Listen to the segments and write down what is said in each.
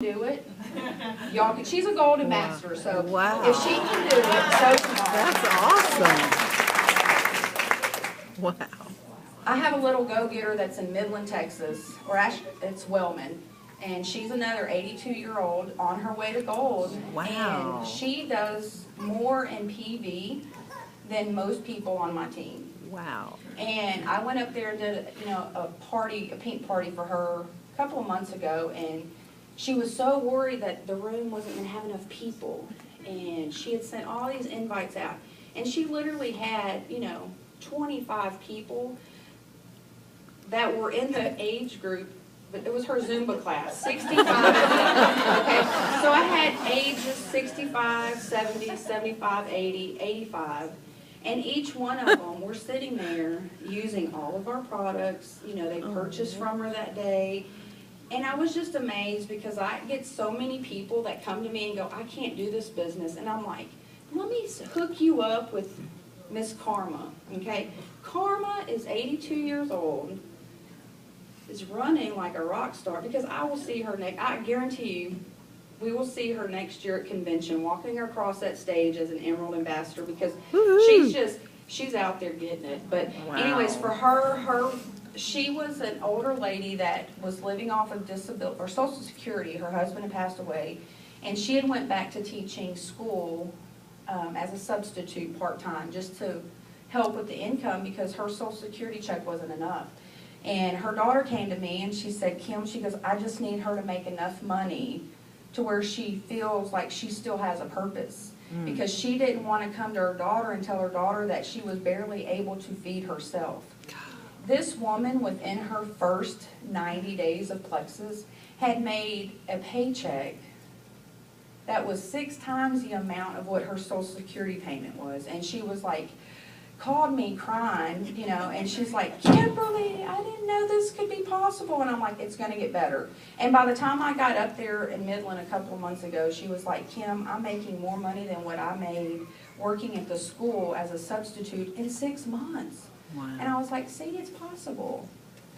do it, y'all can. She's a gold ambassador, so Wow. if she can do it, so can I. That's awesome. Wow. I have a little go-getter that's in Midland, Texas, or actually it's Wellman, and she's another 82-year-old on her way to gold. Wow. And she does more in PV than most people on my team. Wow. And I went up there and did, a pink party for her a couple of months ago, and she was so worried that the room wasn't going to have enough people. And she had sent all these invites out. And she literally had, 25 people that were in the age group, but it was her Zumba class, 65. Okay, so I had ages 65, 70, 75, 80, 85. And each one of them were sitting there using all of our products. They purchased from her that day. And I was just amazed because I get so many people that come to me and go, I can't do this business. And I'm like, let me hook you up with Miss Karma, okay? Karma is 82 years old, is running like a rock star, because I will see her I guarantee you, we will see her next year at convention, walking across that stage as an Emerald Ambassador, because she's out there getting it. But anyways, for her, she was an older lady that was living off of disability or Social Security. Her husband had passed away, and she had went back to teaching school as a substitute part-time, just to help with the income, because her Social Security check wasn't enough. And her daughter came to me and she said, Kim, she goes, I just need her to make enough money to where she feels like she still has a purpose. Because she didn't want to come to her daughter and tell her daughter that she was barely able to feed herself. This woman, within her first 90 days of Plexus, had made a paycheck that was 6 times the amount of what her Social Security payment was. And she was like, called me crying, and she's like, Kimberly, I didn't know this could be possible. And I'm like, it's going to get better. And by the time I got up there in Midland a couple of months ago, she was like, Kim, I'm making more money than what I made working at the school as a substitute in 6 months. Wow. And I was like, see, it's possible.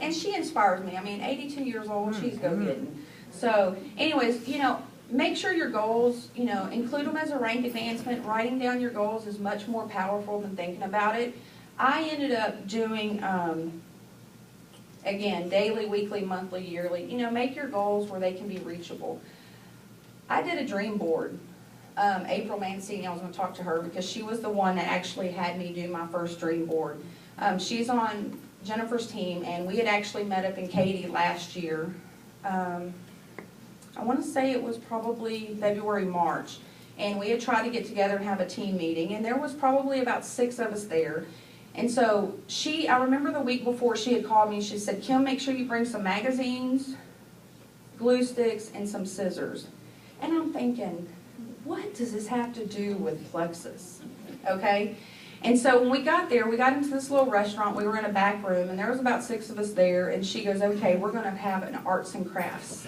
And she inspires me. I mean, 82 years old, she's go-getting. So anyways, make sure your goals, include them as a rank advancement. Writing down your goals is much more powerful than thinking about it. I ended up doing, again, daily, weekly, monthly, yearly. Make your goals where they can be reachable. I did a dream board. April Mancini, I was going to talk to her because she was the one that actually had me do my first dream board. She's on Jennifer's team, and we had actually met up in Katy last year. I want to say it was probably February, March, and we had tried to get together and have a team meeting, and there was probably about 6 of us there. And so I remember the week before she had called me and she said, Kim, make sure you bring some magazines, glue sticks, and some scissors. And I'm thinking, what does this have to do with Plexus? Okay? And so when we got there, we got into this little restaurant. We were in a back room, and there was about 6 of us there, and she goes, okay, we're going to have an arts and crafts.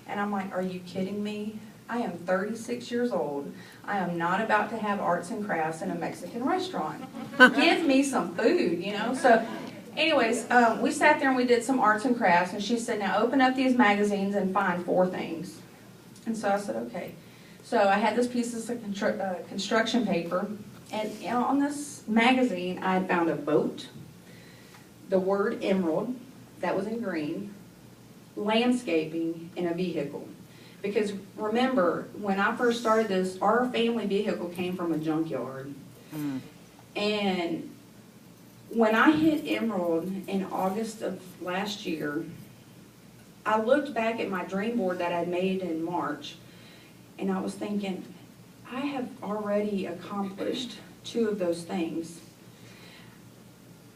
And I'm like, are you kidding me? I am 36 years old. I am not about to have arts and crafts in a Mexican restaurant. Give me some food, So anyways, we sat there and we did some arts and crafts, and she said, now open up these magazines and find 4 things. And so I said, okay. So I had this piece of construction paper, and on this magazine I had found a boat, the word emerald, that was in green, landscaping, and a vehicle. Because remember, when I first started this, our family vehicle came from a junkyard. And when I hit Emerald in August of last year, I looked back at my dream board that I'd made in March, and I was thinking, I have already accomplished 2 of those things.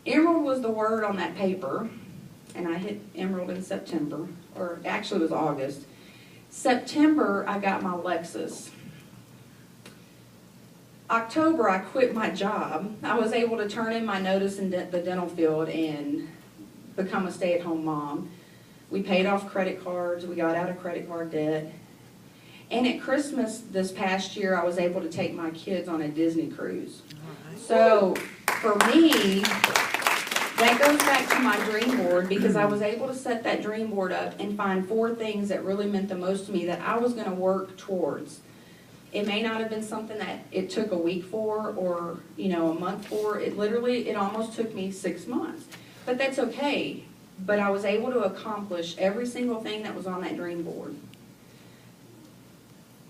Emerald was the word on that paper, and I hit Emerald in September, or actually it was August. September, I got my Lexus. October, I quit my job. I was able to turn in my notice in the dental field and become a stay-at-home mom. We paid off credit cards. We got out of credit card debt. And at Christmas this past year, I was able to take my kids on a Disney cruise. So for me, That goes back to my dream board, because I was able to set that dream board up and find 4 things that really meant the most to me that I was going to work towards. It may not have been something that it took a week for, or a month for. It almost took me 6 months. But that's okay. But I was able to accomplish every single thing that was on that dream board.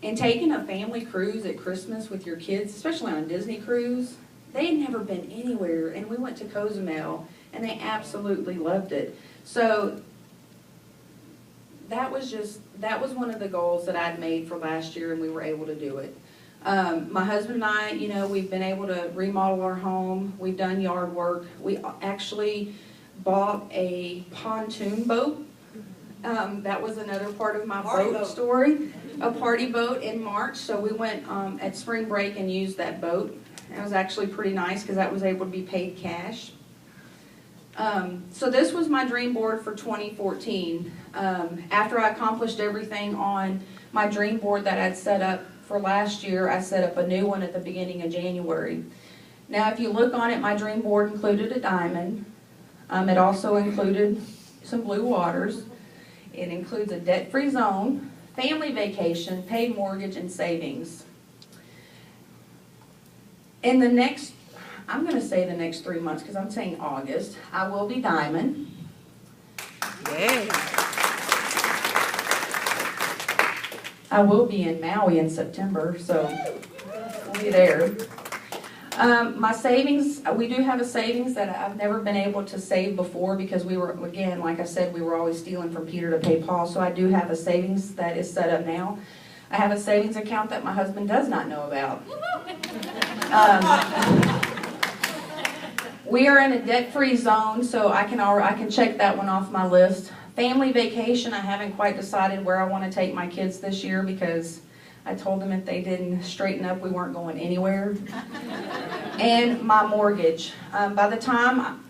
And taking a family cruise at Christmas with your kids, especially on a Disney cruise, they had never been anywhere, and we went to Cozumel, and they absolutely loved it. So that was one of the goals that I'd made for last year, and we were able to do it. My husband and I, we've been able to remodel our home. We've done yard work. We actually bought a pontoon boat. That was another part of my boat story. A party boat in March. So we went at spring break and used that boat. It was actually pretty nice because that was able to be paid cash. So this was my dream board for 2014. After I accomplished everything on my dream board that I'd set up for last year, I set up a new one at the beginning of January. Now, if you look on it, my dream board included a diamond. It also included some blue waters. It includes a debt-free zone, family vacation, paid mortgage, and savings. In the next, I'm going to say the next 3 months, because I'm saying August, I will be diamond. Yay. I will be in Maui in September, so we'll be there. My savings, we do have a savings that I've never been able to save before, because we were, again, like I said, we were always stealing from Peter to pay Paul, so I do have a savings that is set up now. I have a savings account that my husband does not know about. We are in a debt-free zone, so I can check that one off my list. Family vacation, I haven't quite decided where I want to take my kids this year, because I told them if they didn't straighten up, we weren't going anywhere. And my mortgage. By the time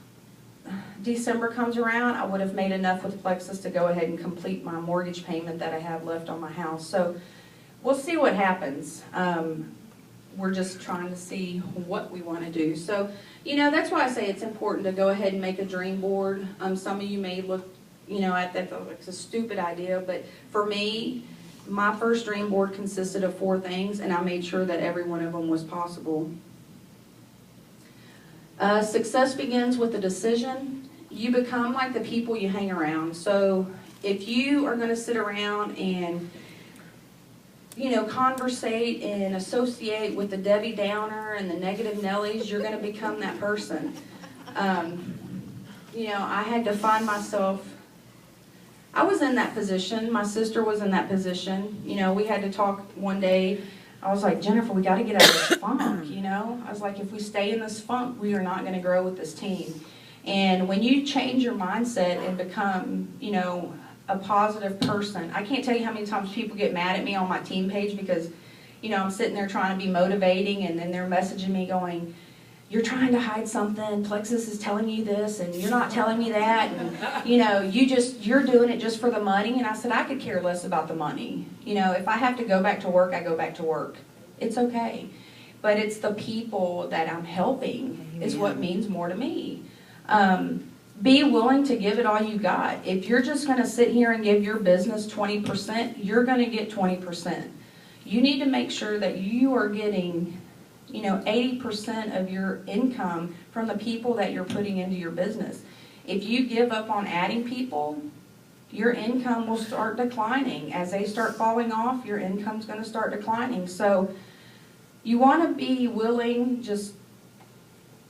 December comes around, I would have made enough with Plexus to go ahead and complete my mortgage payment that I have left on my house. So we'll see what happens. We're just trying to see what we want to do. So, that's why I say it's important to go ahead and make a dream board. Some of you may look, at that like it's a stupid idea, but for me, my first dream board consisted of 4 things, and I made sure that every one of them was possible. Success begins with a decision. You become like the people you hang around. So if you are going to sit around and conversate and associate with the Debbie Downer and the negative Nellies, you're going to become that person. I had to find myself. I was in that position. My sister was in that position. We had to talk one day. I was like, Jennifer, we got to get out of this funk, I was like, if we stay in this funk, we are not going to grow with this team. And when you change your mindset and become, a positive person, I can't tell you how many times people get mad at me on my team page because, I'm sitting there trying to be motivating, and then they're messaging me going, you're trying to hide something, Plexus is telling you this, and you're not telling me that, and, you're doing it just for the money. And I said, I could care less about the money. If I have to go back to work, I go back to work. It's okay. But it's the people that I'm helping is what means more to me. Be willing to give it all you got. If you're just going to sit here and give your business 20%, you're going to get 20%. You need to make sure that you are getting 80% of your income from the people that you're putting into your business. If you give up on adding people, your income will start declining. As they start falling off, your income's going to start declining. So you want to be willing. Just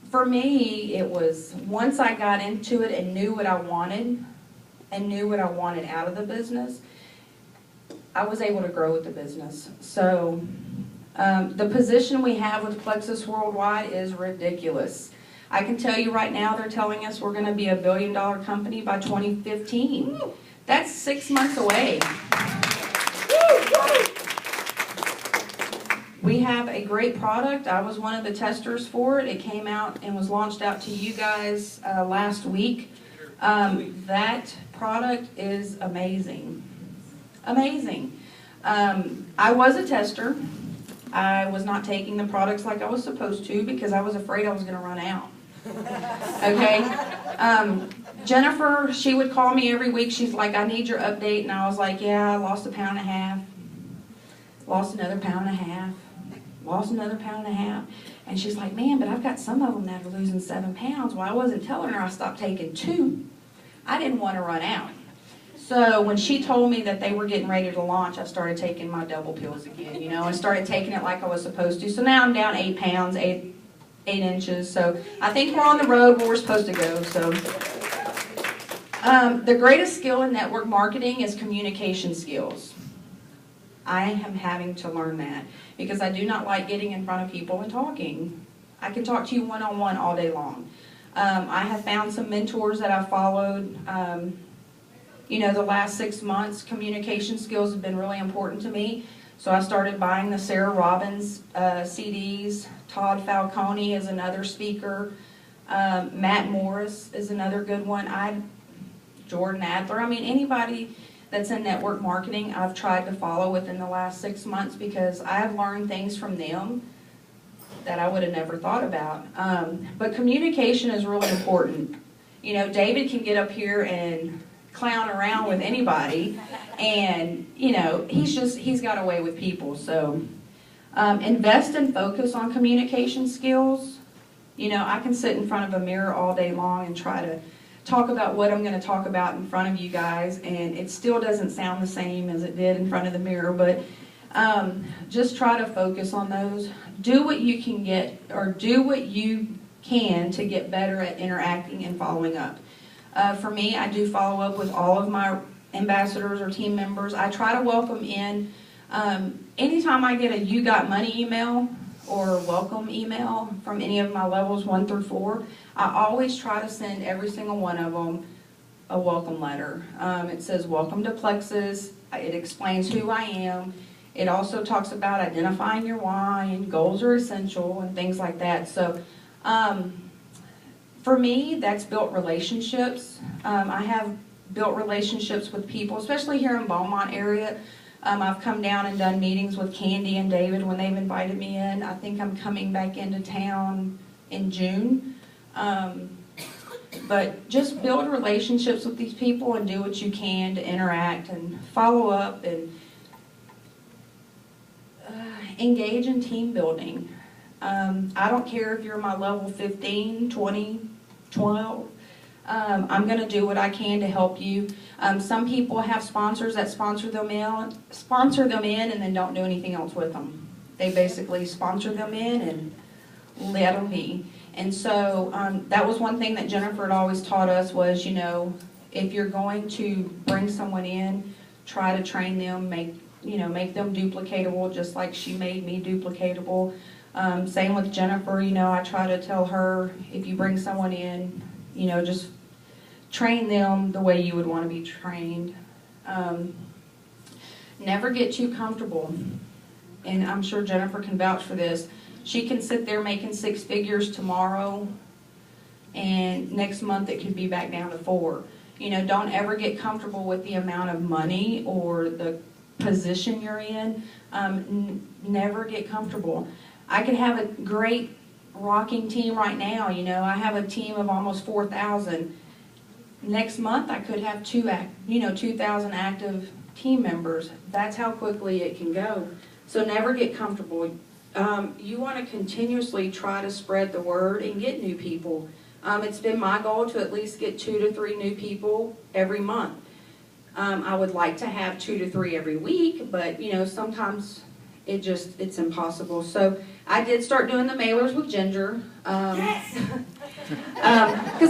for me, it was once I got into it and knew what I wanted out of the business, I was able to grow with the business. So the position we have with Plexus Worldwide is ridiculous. I can tell you right now, they're telling us we're going to be $1 billion company by 2015. Woo! That's 6 months away. We have a great product. I was one of the testers for it. It came out and was launched out to you guys last week. That product is amazing. Amazing. I was a tester. I was not taking the products like I was supposed to because I was afraid I was going to run out. Okay? Jennifer, she would call me every week. She's like, I need your update. And I was like, yeah, I lost 1.5 pounds. Lost another 1.5 pounds. Lost another 1.5 pounds. And she's like, man, but I've got some of them that are losing 7 pounds. Well, I wasn't telling her I stopped taking 2. I didn't want to run out. So when she told me that they were getting ready to launch, I started taking my double pills again, and started taking it like I was supposed to. So now I'm down 8 pounds, 8 inches. So I think we're on the road where we're supposed to go. So the greatest skill in network marketing is communication skills. I am having to learn that because I do not like getting in front of people and talking. I can talk to you one-on-one all day long. I have found some mentors that I've followed. The last 6 months, communication skills have been really important to me. So I started buying the Sarah Robbins CDs. Todd Falcone is another speaker. Matt Morris is another good one. Jordan Adler. Anybody that's in network marketing, I've tried to follow within the last 6 months because I've learned things from them that I would have never thought about. But communication is really important. David can get up here and clown around with anybody, and he's got a way with people. So invest and focus on communication skills. I can sit in front of a mirror all day long and try to talk about what I'm going to talk about in front of you guys, and it still doesn't sound the same as it did in front of the mirror, but just try to focus on those. Do what you can to get better at interacting and following up. For me, I do follow up with all of my ambassadors or team members. I try to welcome in. Anytime I get a "you got money" email or welcome email from any of my levels 1 through 4, I always try to send every single one of them a welcome letter. It says, welcome to Plexus. It explains who I am. It also talks about identifying your why and goals are essential and things like that. So for me, that's built relationships. I have built relationships with people, especially here in Beaumont area. I've come down and done meetings with Candy and David when they've invited me in. I think I'm coming back into town in June. But just build relationships with these people and do what you can to interact and follow up and engage in team building. I don't care if you're my level 15, 20, 12. I'm going to do what I can to help you. Some people have sponsors that sponsor them in and then don't do anything else with them. They basically sponsor them in and let them be. And so that was one thing that Jennifer had always taught us was, if you're going to bring someone in, try to train them, make them duplicatable, just like she made me duplicatable. Same with Jennifer, I try to tell her, if you bring someone in, just train them the way you would want to be trained. Never get too comfortable. And I'm sure Jennifer can vouch for this. She can sit there making 6 figures tomorrow, and next month it could be back down to 4. Don't ever get comfortable with the amount of money or the position you're in. Never get comfortable. I could have a great rocking team right now. I have a team of almost 4,000. Next month I could have 2,000 active team members. That's how quickly it can go. So never get comfortable. You want to continuously try to spread the word and get new people. It's been my goal to at least get 2 to 3 new people every month. I would like to have 2 to 3 every week, but sometimes it's impossible. So I did start doing the mailers with Ginger. Because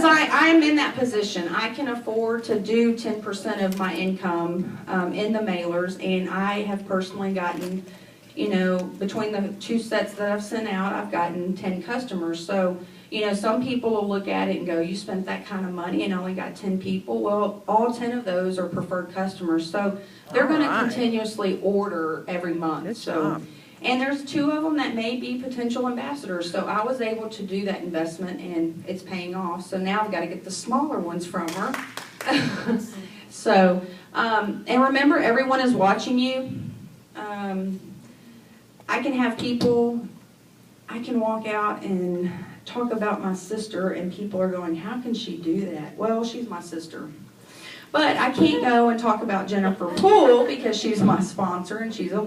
I am in that position. I can afford to do 10% of my income in the mailers, and I have personally gotten, between the 2 sets that I've sent out, I've gotten 10 customers. So, some people will look at it and go, you spent that kind of money and only got 10 people. Well, all 10 of those are preferred customers. So they're going to continuously order every month. So, and there's 2 of them that may be potential ambassadors. So I was able to do that investment, and it's paying off. So now I've got to get the smaller ones from her. So, and remember, everyone is watching you. I can have people, I can walk out and talk about my sister, and people are going, how can she do that? Well, she's my sister. But I can't go and talk about Jennifer Poole because she's my sponsor and she's a